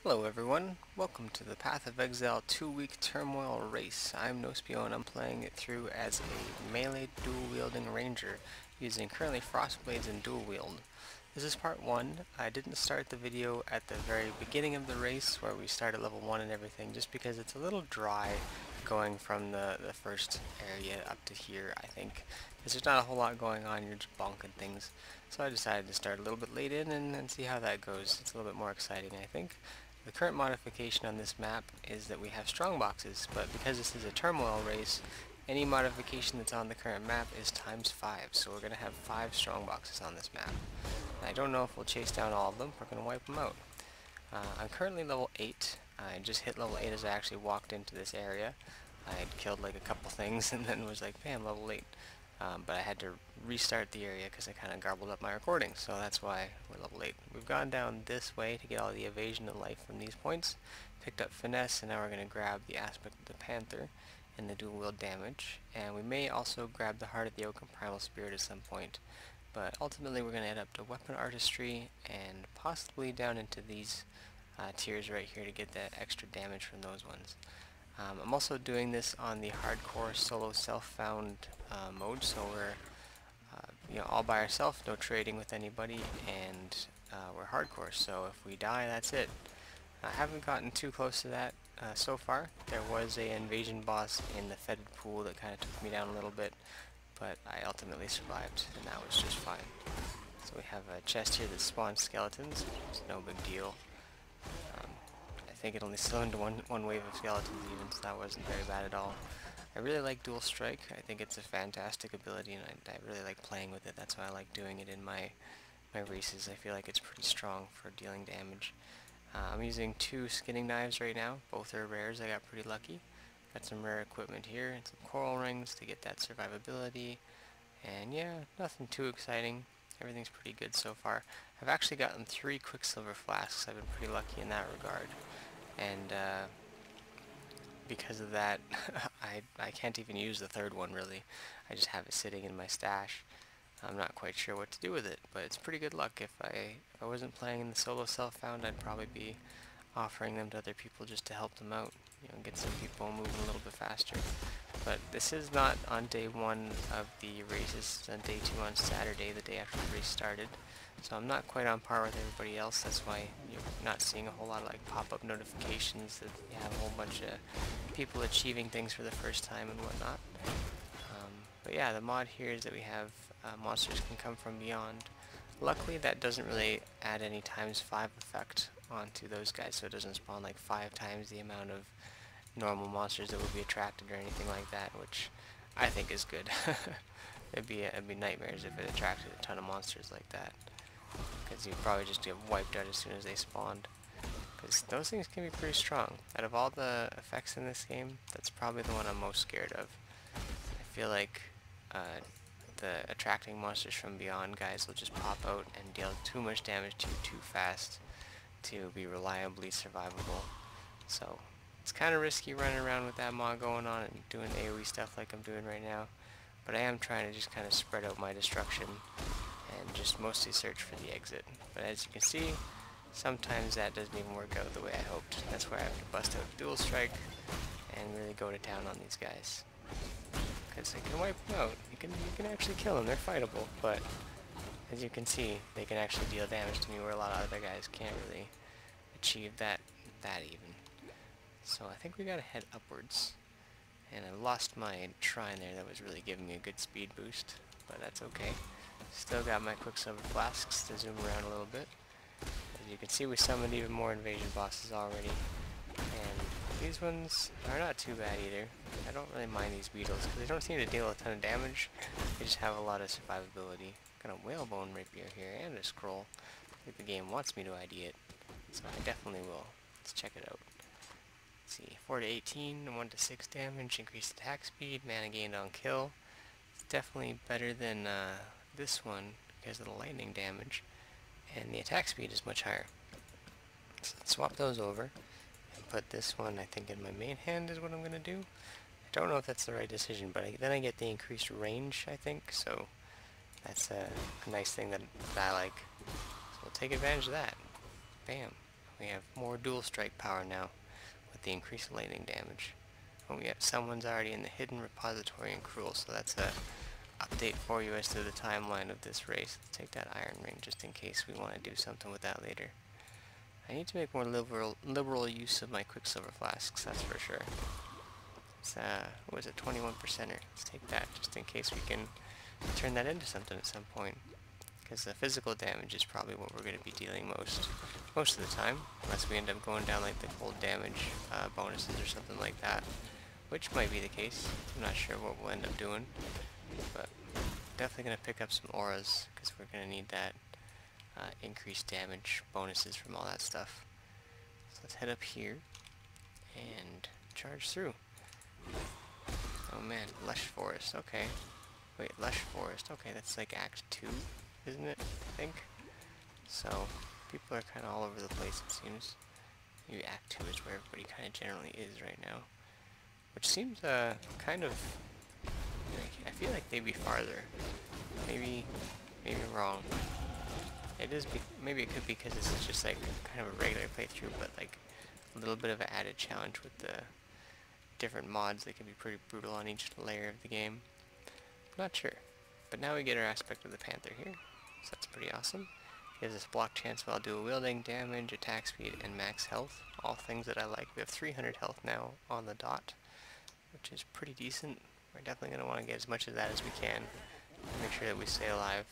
Hello everyone, welcome to the Path of Exile 2-week Turmoil race. I'm Nospio and I'm playing it through as a melee dual-wielding ranger using currently Frostblades and dual wield. This is part 1. I didn't start the video at the very beginning of the race where we start at level 1 and everything just because it's a little dry going from the first area up to here, I think. Because there's not a whole lot going on, you're just bonking things. So I decided to start a little bit late in and see how that goes. It's a little bit more exciting, I think. The current modification on this map is that we have strong boxes, but because this is a turmoil race, any modification that's on the current map is times 5, so we're going to have 5 strong boxes on this map. And I don't know if we'll chase down all of them, we're going to wipe them out. I'm currently level 8, I just hit level 8 as I actually walked into this area. I had killed like a couple things and then was like, bam, level 8. But I had to restart the area because I kind of garbled up my recording, so that's why we're level 8. We've gone down this way to get all the evasion and life from these points, picked up finesse, and now we're going to grab the aspect of the panther and the dual wield damage, and we may also grab the heart of the oak and primal spirit at some point, but ultimately we're going to head up to weapon artistry and possibly down into these tiers right here to get that extra damage from those ones. I'm also doing this on the hardcore solo self-found mode, so we're all by ourselves, no trading with anybody, and we're hardcore, so if we die, that's it. I haven't gotten too close to that so far. There was an invasion boss in the fetid pool that kind of took me down a little bit, but I ultimately survived, and that was just fine. So we have a chest here that spawns skeletons, it's no big deal. I think it only spawned one wave of skeletons even, so that wasn't very bad at all. I really like dual strike. I think it's a fantastic ability, and I really like playing with it. That's why I like doing it in my races. I feel like it's pretty strong for dealing damage. I'm using 2 skinning knives right now. Both are rares. I got pretty lucky. Got some rare equipment here and some coral rings to get that survivability. And yeah, nothing too exciting. Everything's pretty good so far. I've actually gotten 3 quicksilver flasks. I've been pretty lucky in that regard. And because of that, I can't even use the 3rd one really. I just have it sitting in my stash. I'm not quite sure what to do with it, but it's pretty good luck. If I wasn't playing in the solo self-found, I'd probably be offering them to other people just to help them out, get some people moving a little bit faster. But this is not on day 1 of the race. It's on day 2 on Saturday, the day after the race started. So I'm not quite on par with everybody else. That's why you're not seeing a whole lot of like pop-up notifications that you have a whole bunch of people achieving things for the first time and whatnot. But yeah, the mod here is that we have monsters can come from beyond. Luckily, that doesn't really add any times 5 effect onto those guys, so it doesn't spawn like 5 times the amount of normal monsters that would be attracted or anything like that, which I think is good. it'd be nightmares if it attracted a ton of monsters like that, because you'd probably just get wiped out as soon as they spawned. Because those things can be pretty strong. Out of all the effects in this game, that's probably the one I'm most scared of. I feel like the attracting monsters from beyond guys will just pop out and deal too much damage to you too fast to be reliably survivable. So it's kind of risky running around with that mod going on and doing AoE stuff like I'm doing right now. But I am trying to just kind of spread out my destruction and just mostly search for the exit. But as you can see, sometimes that doesn't even work out the way I hoped. That's where I have to bust out dual strike and really go to town on these guys. Because they can wipe them out. You can actually kill them. They're fightable, but as you can see, they can actually deal damage to me where a lot of other guys can't really achieve that even. So I think we gotta head upwards. And I lost my shrine there that was really giving me a good speed boost, but that's okay. Still got my quicksilver flasks to zoom around a little bit. As you can see, we summoned even more invasion bosses already. And these ones are not too bad either. I don't really mind these beetles because they don't seem to deal a ton of damage. They just have a lot of survivability. Got a whalebone rapier here and a scroll. I think the game wants me to ID it, so I definitely will. Let's check it out. Let's see, 4 to 18, 1 to 6 damage, increased attack speed, mana gained on kill. It's definitely better than this one because of the lightning damage, and the attack speed is much higher. So let's swap those over and put this one, I think, in my main hand is what I'm going to do. I don't know if that's the right decision, but then I get the increased range, I think, so that's a nice thing that I like. So we'll take advantage of that. Bam. We have more dual strike power now with the increased lightning damage. Oh yeah, someone's already in the hidden repository in Cruel, so that's a update for you as to the timeline of this race. Let's take that iron ring just in case we want to do something with that later. I need to make more liberal use of my quicksilver flasks, that's for sure. It's what was it, 21%er? Let's take that just in case we can turn that into something at some point. Because the physical damage is probably what we're going to be dealing most of the time, unless we end up going down like the cold damage bonuses or something like that, which might be the case. I'm not sure what we'll end up doing, but definitely going to pick up some auras because we're going to need that increased damage bonuses from all that stuff. So let's head up here and charge through. Oh man, Lush Forest, okay. Wait, Lush Forest, okay, that's like Act 2, isn't it, I think? So, people are kind of all over the place, it seems. Maybe Act 2 is where everybody kind of generally is right now. Which seems, kind of... I feel like they'd be farther. Maybe I'm wrong. It is, maybe it could be because this is just like kind of a regular playthrough, but like a little bit of an added challenge with the different mods. They can be pretty brutal on each layer of the game. I'm not sure. But now we get our aspect of the Panther here, so that's pretty awesome. He has this block chance while dual wielding, damage, attack speed, and max health. All things that I like. We have 300 health now on the dot, which is pretty decent. We're definitely going to want to get as much of that as we can to make sure that we stay alive.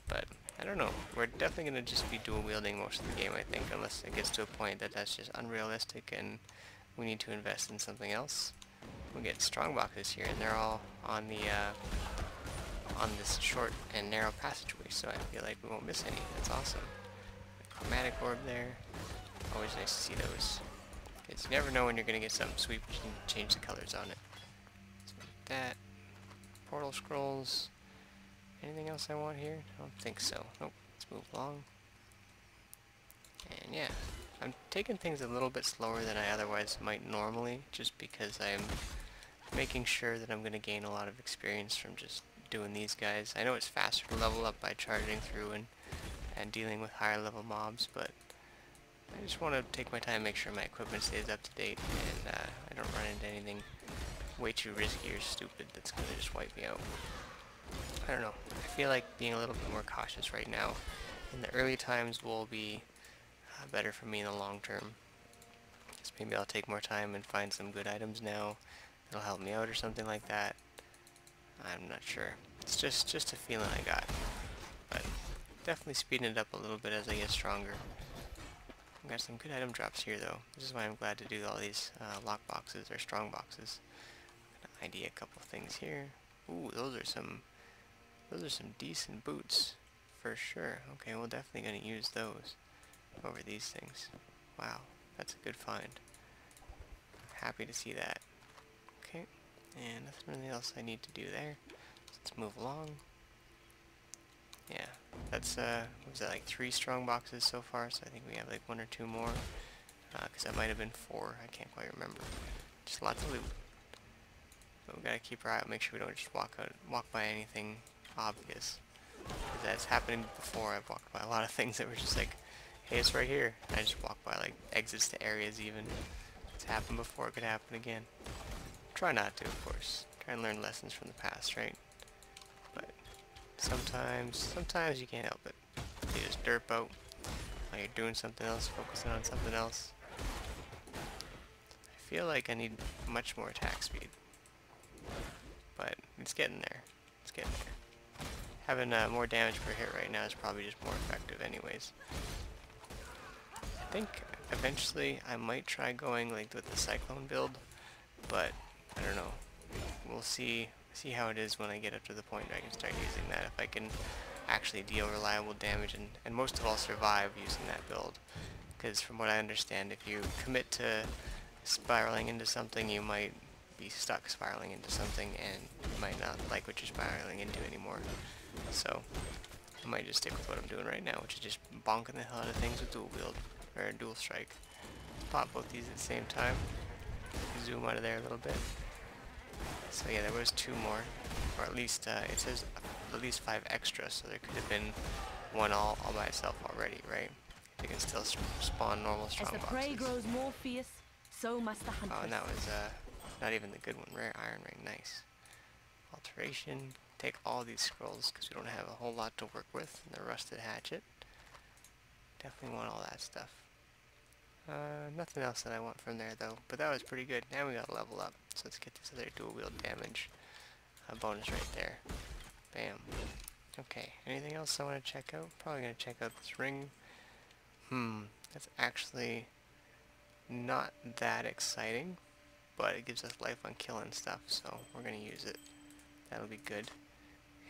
But I don't know. We're definitely going to just be dual wielding most of the game, I think, unless it gets to a point that that's just unrealistic and we need to invest in something else. We get strong boxes here, and they're all on the on this short and narrow passageway, so I feel like we won't miss any. That's awesome. Chromatic orb there. Always nice to see those. Because you never know when you're going to get something sweet, but you can change the colors on it. So that. Portal scrolls. Anything else I want here? I don't think so. Nope. Let's move along. And yeah, I'm taking things a little bit slower than I otherwise might normally, just because I'm making sure that I'm going to gain a lot of experience from just doing these guys. I know it's faster to level up by charging through and dealing with higher level mobs, but I just want to take my time and make sure my equipment stays up to date and I don't run into anything way too risky or stupid that's going to just wipe me out. I don't know. I feel like being a little bit more cautious right now in the early times will be better for me in the long term. Just maybe I'll take more time and find some good items now that'll help me out or something like that. I'm not sure. It's just a feeling I got. But definitely speeding it up a little bit as I get stronger. I've got some good item drops here though. This is why I'm glad to do all these lock boxes or strong boxes. I'm gonna ID a couple things here. Ooh, those are some decent boots for sure. Okay, we're definitely gonna use those over these things. Wow, that's a good find. Happy to see that. Okay, and nothing really else I need to do there. So let's move along. Yeah, that's what was that, like 3 strong boxes so far, so I think we have like 1 or 2 more. Because that might have been 4, I can't quite remember. Just lots of loot. But we gotta keep our eye out, make sure we don't just walk by anything obvious. Because that's happened before. I've walked by a lot of things that were just like, hey, it's right here. And I just walk by like exits to areas even. It's happened before, it could happen again. Try not to, of course. Try and learn lessons from the past, right? But sometimes you can't help it. You just derp out while you're doing something else, focusing on something else. I feel like I need much more attack speed. But it's getting there. It's getting there. Having more damage per hit right now is probably just more effective anyways. I think eventually I might try going like with the Cyclone build, but I don't know. We'll see how it is when I get up to the point where I can start using that, if I can actually deal reliable damage and most of all survive using that build. Because from what I understand, if you commit to spiraling into something, you might be stuck spiraling into something and you might not like what you're spiraling into anymore. So I might just stick with what I'm doing right now, which is just bonking the hell out of things with dual wield or dual strike. Pop both these at the same time. Zoom out of there a little bit. So yeah, there was 2 more, or at least it says at least 5 extra, so there could have been one all by itself already, right? they can still spawn normal As strong the prey boxes. grows more fierce, so must the hunters. Oh, and that was not even the good one. Rare iron ring, nice. Alteration. Take all these scrolls because we don't have a whole lot to work with. And the rusted hatchet. Definitely want all that stuff. Nothing else that I want from there though, but that was pretty good. Now we gotta level up. So let's get this other dual wield damage bonus right there. Bam. Okay, anything else I want to check out? Probably gonna check out this ring. That's actually not that exciting, but it gives us life on kill and stuff, so we're gonna use it. That'll be good.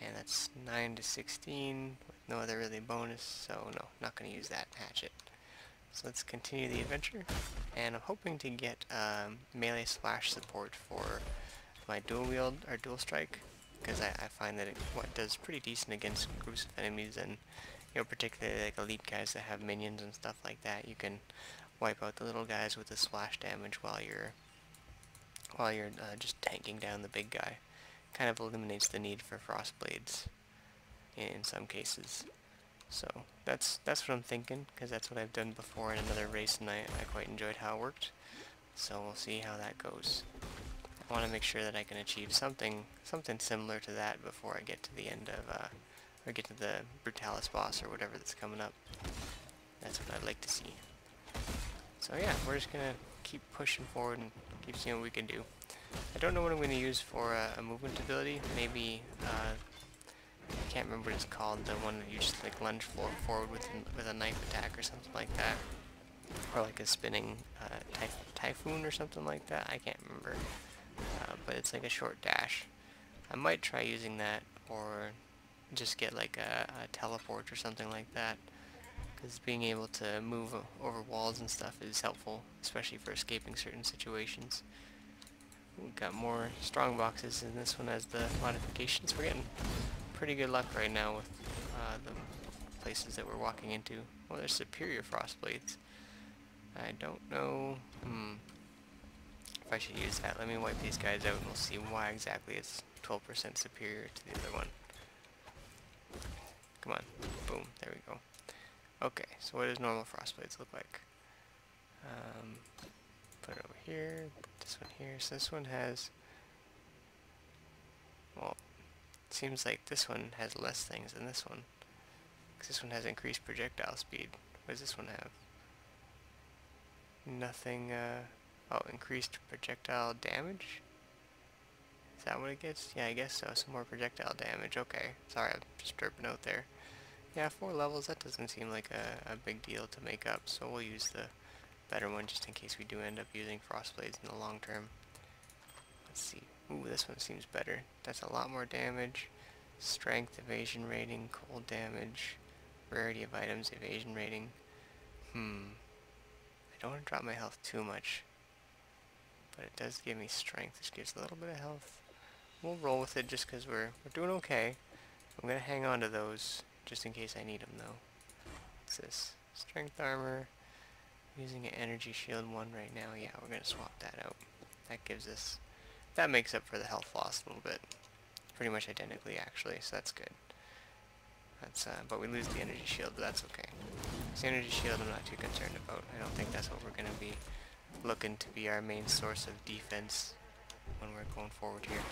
And that's 9 to 16 with no other really bonus, so no, not gonna use that hatchet. So let's continue the adventure, and I'm hoping to get melee slash support for my dual wield or dual strike, because I find that it does pretty decent against groups of enemies, and particularly like elite guys that have minions and stuff like that. You can wipe out the little guys with the splash damage while you're just tanking down the big guy. Kind of eliminates the need for frost blades in some cases. So that's what I'm thinking, because that's what I've done before in another race, and I quite enjoyed how it worked. So we'll see how that goes. I want to make sure that I can achieve something similar to that before I get to the end of, or get to the Brutalis boss or whatever that's coming up. That's what I'd like to see. So yeah, we're just gonna keep pushing forward and keep seeing what we can do. I don't know what I'm going to use for a movement ability. Maybe I can't remember what it's called. The one that you just like lunge forward with a knife attack or something like that, or like a spinning typhoon or something like that. I can't remember, but it's like a short dash. I might try using that, or just get like a teleport or something like that, because being able to move over walls and stuff is helpful, especially for escaping certain situations. We've got more strong boxes, and this one has the modifications. We're getting pretty good luck right now with the places that we're walking into. Well, there's superior frost blades. I don't know if I should use that. Let me wipe these guys out and we'll see why exactly it's 12% superior to the other one. Come on. Boom. There we go. Okay, so what does normal frost blades look like? Put it over here, put this one here. So this one has, well, it seems like this one has less things than this one, because this one has increased projectile speed. What does this one have? Nothing. Oh, increased projectile damage? Is that what it gets? Yeah, I guess so. Some more projectile damage. Okay, sorry, I just derped a note there. Yeah, 4 levels, that doesn't seem like a big deal to make up, so we'll use the better one just in case we do end up using frost blades in the long term. Let's see. Ooh, this one seems better. That's a lot more damage. Strength, evasion rating, cold damage, rarity of items, evasion rating. I don't want to drop my health too much, but it does give me strength, which gives a little bit of health. We'll roll with it just because we're doing okay. I'm going to hang on to those just in case I need them though. What's this? Strength armor. Using an energy shield 1 right now. Yeah, we're going to swap that out. That gives us, that makes up for the health loss a little bit. Pretty much identically actually, so that's good. That's but we lose the energy shield, but that's okay. The energy shield I'm not too concerned about. I don't think that's what we're going to be looking to be our main source of defense when we're going forward here.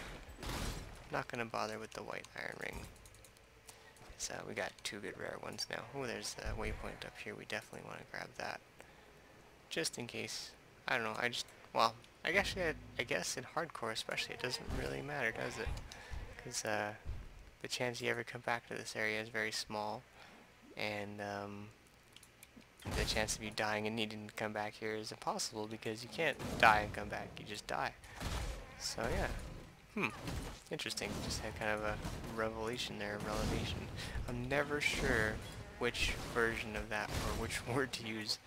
Not going to bother with the white iron ring. So we got 2 good rare ones now. Oh, there's the waypoint up here. We definitely want to grab that. Just in case. I don't know, well, I guess in hardcore especially, it doesn't really matter, does it? Because the chance you ever come back to this area is very small, and the chance of you dying and needing to come back here is impossible, because you can't die and come back, you just die. So yeah, interesting, just had kind of a revelation there, I'm never sure which version of that, or which word to use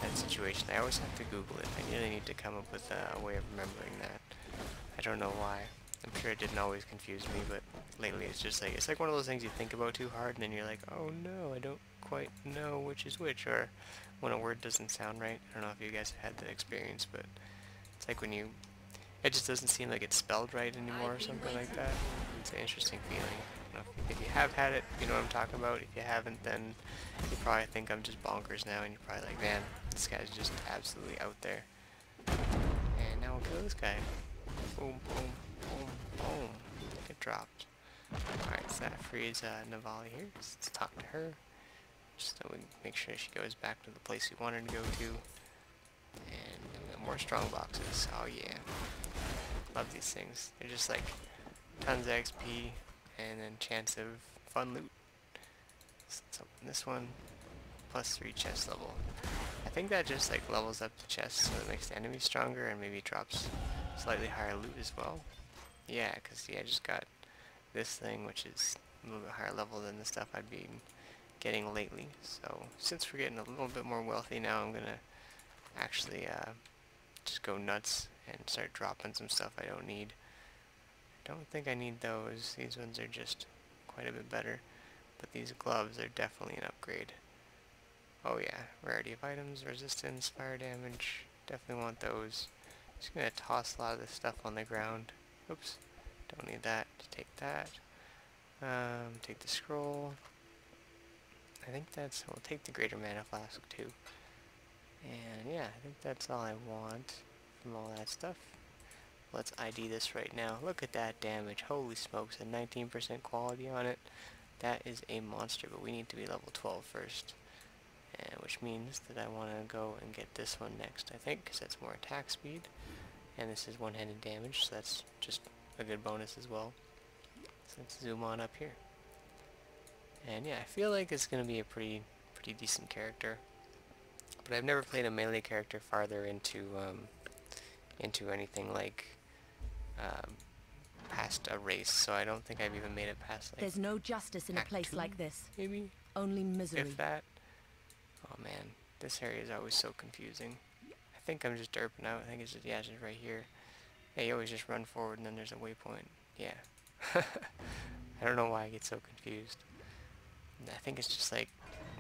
that situation. I always have to Google it. I really need to come up with a way of remembering that. I don't know why. I'm sure it didn't always confuse me, but lately it's just like, it's like one of those things you think about too hard and then you're like, oh no, I don't quite know which is which, or when a word doesn't sound right. I don't know if you guys have had that experience, but it's like when it just doesn't seem like it's spelled right anymore or something like that. It's an interesting feeling. don't know if you have had it, you know what I'm talking about. If you haven't, then you probably think I'm just bonkers now, and you're probably like, man, this guy's just absolutely out there. And now we'll kill this guy. Boom, boom, boom, boom. Get dropped. Alright, so that frees Navali here. Let's talk to her. Just so we make sure she goes back to the place we wanted to go to. And we got more strong boxes. Oh yeah. Love these things. They're just like tons of XP and then chance of fun loot. So let's open this one. +3 chest level. I think that just like levels up the chest so it makes the enemy stronger and maybe drops slightly higher loot as well. Yeah, because I just got this thing, which is a little bit higher level than the stuff I'd been getting lately. So since we're getting a little bit more wealthy now, I'm gonna actually just go nuts and start dropping some stuff I don't need. Don't think I need those. These ones are just quite a bit better, but these gloves are definitely an upgrade. Oh yeah, rarity of items, resistance, fire damage, definitely want those. Just gonna toss a lot of this stuff on the ground. Oops, don't need that. Just take that. Take the scroll. I think that's, we'll take the greater mana flask too. And yeah, I think that's all I want from all that stuff. Let's ID this right now. Look at that damage. Holy smokes, a 19% quality on it. That is a monster, but we need to be level 12 first. And which means that I want to go and get this one next, I think, because that's more attack speed. And this is one-handed damage, so that's just a good bonus as well. So let's zoom on up here. And yeah, I feel like it's going to be a pretty decent character. But I've never played a melee character farther into anything like past a race, so I don't think I've even made it past like There's no justice in a Act place 2, like this. maybe? Only misery. If that. Oh man, this area is always so confusing. I think I'm just derping out. I think it's just, yeah, it's just right here. Yeah, you always just run forward and then there's a waypoint. Yeah. I don't know why I get so confused. I think it's just like,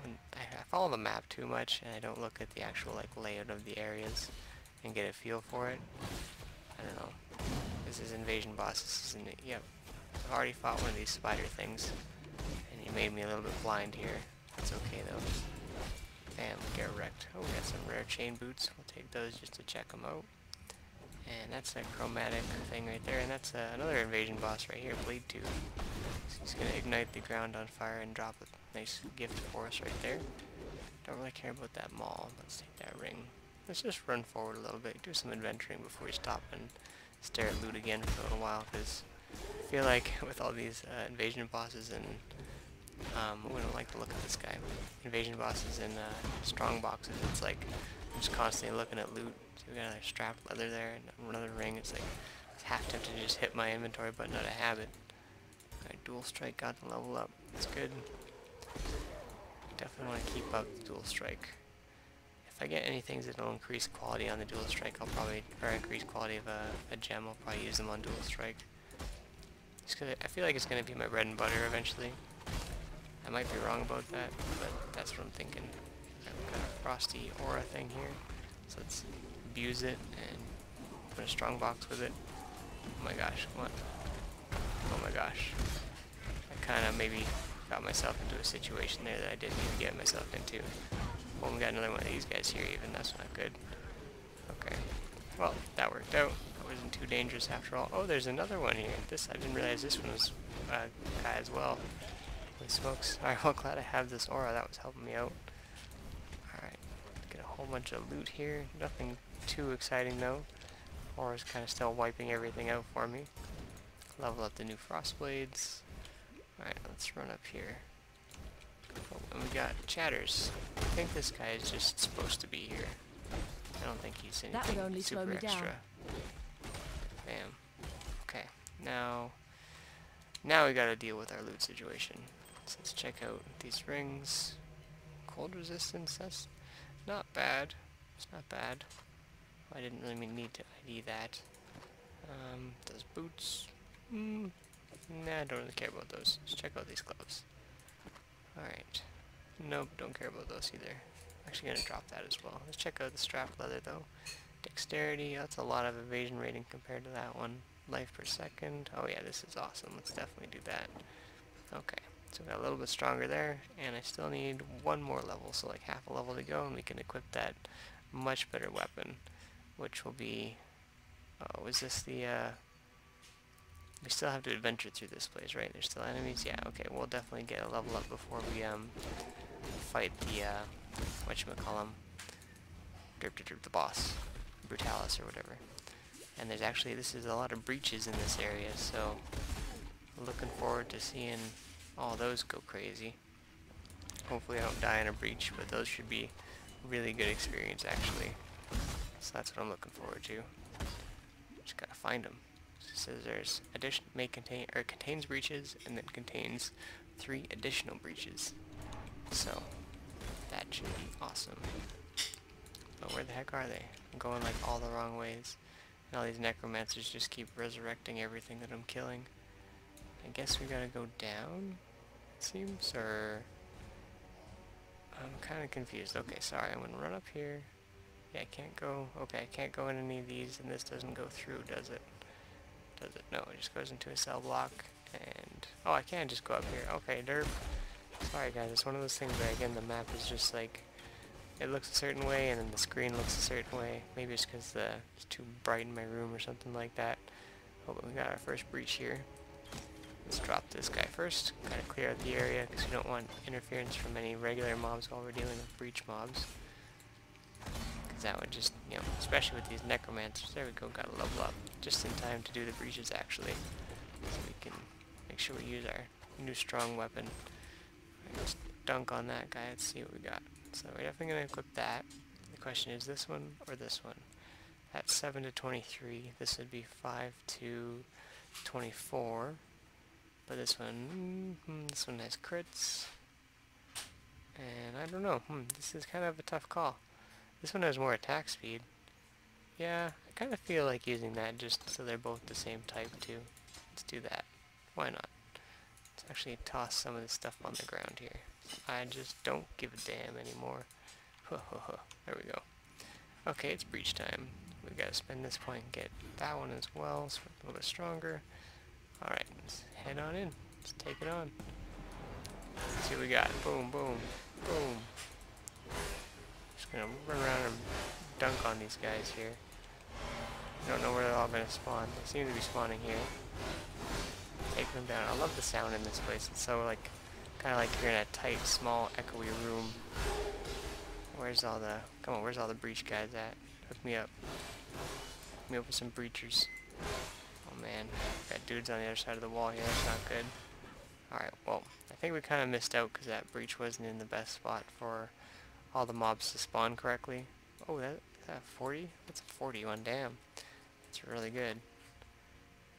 when I follow the map too much and I don't look at the actual like layout of the areas and get a feel for it. I don't know. This is invasion boss. This isn't it. Yep. I've already fought one of these spider things and he made me a little bit blind here. It's okay though. Bam, get wrecked. Oh, we got some rare chain boots. We'll take those just to check them out. And that's a chromatic thing right there. And that's another invasion boss right here, Blade 2. So he's going to ignite the ground on fire and drop a nice gift for us right there. Don't really care about that maul. Let's take that ring. Let's just run forward a little bit, do some adventuring before we stop and stare at loot again for a little while. Because I feel like with all these invasion bosses and we don't like to look at this guy. Invasion bosses and strong boxes, it's like I'm just constantly looking at loot. So we got another strap leather there and another ring. It's like it's half tempted to just hit my inventory button out of habit. Alright, dual strike got the level up. That's good. Definitely want to keep up the dual strike. If I get any things that will increase quality on the dual strike, I'll probably, or increase quality of a gem, I'll probably use them on dual strike. Just 'cause I feel like it's going to be my bread and butter eventually. I might be wrong about that, but that's what I'm thinking. I've got a frosty aura thing here, so let's abuse it and put a strong box with it. Oh my gosh, come on. Oh my gosh. I kind of maybe got myself into a situation there that I didn't even get myself into. Oh, we got another one of these guys here even, that's not good. Okay, well, that worked out. That wasn't too dangerous after all. Oh, there's another one here. This, I didn't realize this one was a guy as well. Holy smokes. Alright, well, glad I have this aura. That was helping me out. Alright, get a whole bunch of loot here. Nothing too exciting, though. Aura's kind of still wiping everything out for me. Level up the new frost blades. Alright, let's run up here. Oh, and we got chatters. I think this guy is just supposed to be here. I don't think he's anything That would only slow super me extra. down. Bam. Okay, now we gotta deal with our loot situation. So let's check out these rings. Cold resistance, that's not bad. It's not bad. I didn't really need to ID that. Those boots. Nah, I don't really care about those. Let's check out these gloves. Alright. Nope, don't care about those either. I'm actually gonna drop that as well. Let's check out the strap leather though. Dexterity, that's a lot of evasion rating compared to that one. Life per second. Oh yeah, this is awesome. Let's definitely do that. Okay, so we got a little bit stronger there, and I still need one more level, so like half a level to go, and we can equip that much better weapon, which will be, oh, is this the, we still have to adventure through this place, right? There's still enemies? Yeah, okay, we'll definitely get a level up before we, fight the, whatchamacallem, the boss, Brutalis or whatever. And there's actually, this is a lot of breaches in this area, so looking forward to seeing all those go crazy. Hopefully I don't die in a breach, but those should be really good experience actually. So that's what I'm looking forward to. Just gotta find them. So it says there's contains breaches and then contains 3 additional breaches. So that should be awesome. But where the heck are they? I'm going like all the wrong ways. And all these necromancers just keep resurrecting everything that I'm killing. I guess we gotta go down, it seems, or... I'm kinda confused. Okay, sorry, I'm gonna run up here. Yeah, I can't go... Okay, I can't go in any of these, and this doesn't go through, does it? Does it? No, it just goes into a cell block, and... Oh, I can just go up here. Okay, derp. Sorry guys, it's one of those things where, again, the map is just like... It looks a certain way, and then the screen looks a certain way. Maybe it's because it's too bright in my room or something like that. Oh, but we got our first breach here. Let's drop this guy first, kind of clear out the area, because we don't want interference from any regular mobs while we're dealing with breach mobs. Because that would just, you know, especially with these necromancers, there we go, got to level up just in time to do the breaches actually. So we can make sure we use our new strong weapon. Let's dunk on that guy, let's see what we got. So we're definitely going to equip that. The question is this one or this one. That's 7 to 23, this would be 5 to 24. But this one has crits. And I don't know, this is kind of a tough call. This one has more attack speed. Yeah, I kind of feel like using that just so they're both the same type too. Let's do that. Why not? Let's actually toss some of this stuff on the ground here. I just don't give a damn anymore. There we go. Okay, it's breach time. We gotta spend this point and get that one as well, so we're a little bit stronger. Alright, let's head on in. Let's take it on. Let's see what we got. Boom, boom, boom. Just gonna run around and dunk on these guys here. I don't know where they're all gonna spawn. They seem to be spawning here. Take them down. I love the sound in this place. It's so like, kind of like you're in a tight, small, echoey room. Where's all the, come on, where's all the breach guys at? Hook me up. Hook me up with some breachers. Oh man, got dudes on the other side of the wall here, that's not good. Alright, well, I think we kind of missed out because that breach wasn't in the best spot for all the mobs to spawn correctly. Oh, is that 40? That's a 40 one, damn. That's really good.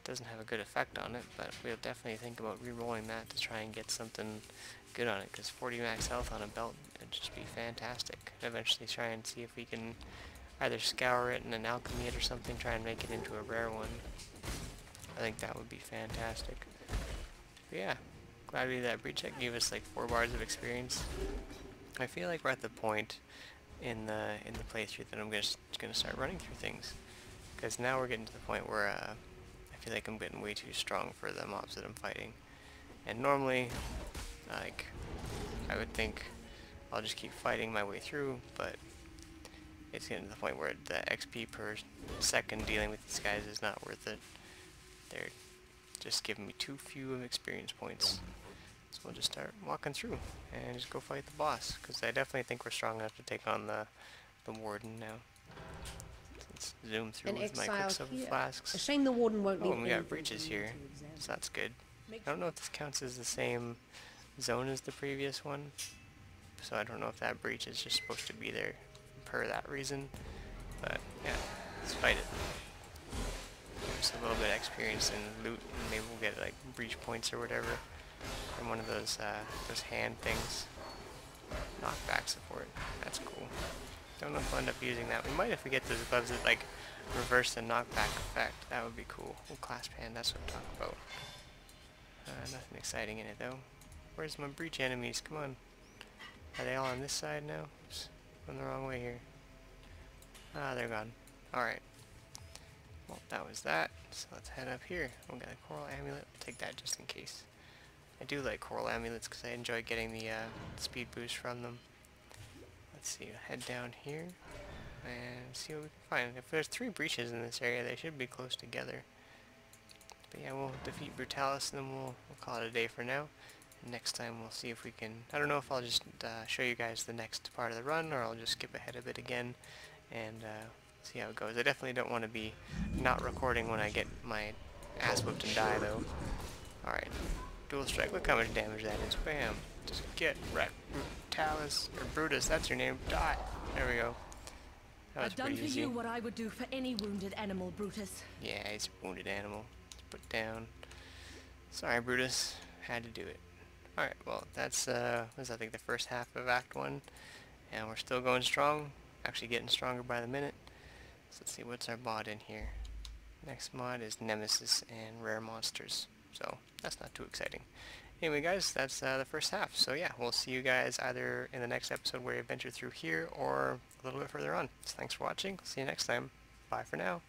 Doesn't have a good effect on it, but we'll definitely think about re-rolling that to try and get something good on it, because 40 max health on a belt would just be fantastic. Eventually try and see if we can either scour it in an alchemy it or something, try and make it into a rare one. I think that would be fantastic. But yeah, glad we did that breach. That gave us like 4 bars of experience. I feel like we're at the point in the playthrough that I'm gonna start running through things, because now we're getting to the point where I feel like I'm getting way too strong for the mobs that I'm fighting. And normally, like, I would think I'll just keep fighting my way through, but it's getting to the point where the XP per second dealing with these guys is not worth it. They're just giving me too few of experience points. So we'll just start walking through and just go fight the boss, because I definitely think we're strong enough to take on the warden now. Let's zoom through An with my exile quicksilver here. flasks. A shame the warden won't Oh, leave and we got anything breaches for you here, to examine. so that's good. I don't know if this counts as the same zone as the previous one, so I don't know if that breach is just supposed to be there per that reason, but yeah, let's fight it. Just a little bit of experience and loot, and maybe we'll get like breach points or whatever from one of those hand things. Knockback support, that's cool. Don't know if we'll end up using that. We might if we get those gloves that like reverse the knockback effect. That would be cool. Oh, clasp hand, that's what I'm talking about. Nothing exciting in it though. Where's my breach enemies? Come on. Are they all on this side now? Oops, going the wrong way here. Ah, they're gone. Alright. Well, that was that. So let's head up here. We got a coral amulet. Take that just in case. I do like coral amulets because I enjoy getting the speed boost from them. Let's see, head down here and see what we can find. If there's 3 breaches in this area, they should be close together. But yeah, we'll defeat Brutalis and then we'll call it a day for now. And next time we'll see if we can, I don't know if I'll just show you guys the next part of the run or I'll just skip ahead a bit again and see how it goes. I definitely don't want to be not recording when I get my ass whipped and die though. Alright, dual strike, look how much damage that is. Bam! Just get wrecked. Brutalis, or Brutus, that's your name. Die! There we go. That was I've done pretty for easy. you what I would do for any wounded animal, Brutus. Yeah, he's a wounded animal. Let's put down. Sorry, Brutus. Had to do it. Alright, well, that's, was I think the first half of Act 1. And we're still going strong. Actually getting stronger by the minute. So let's see, what's our mod in here? Next mod is Nemesis and Rare Monsters. So, that's not too exciting. Anyway, guys, that's the first half. So yeah, we'll see you guys either in the next episode where we adventure through here or a little bit further on. So thanks for watching. See you next time. Bye for now.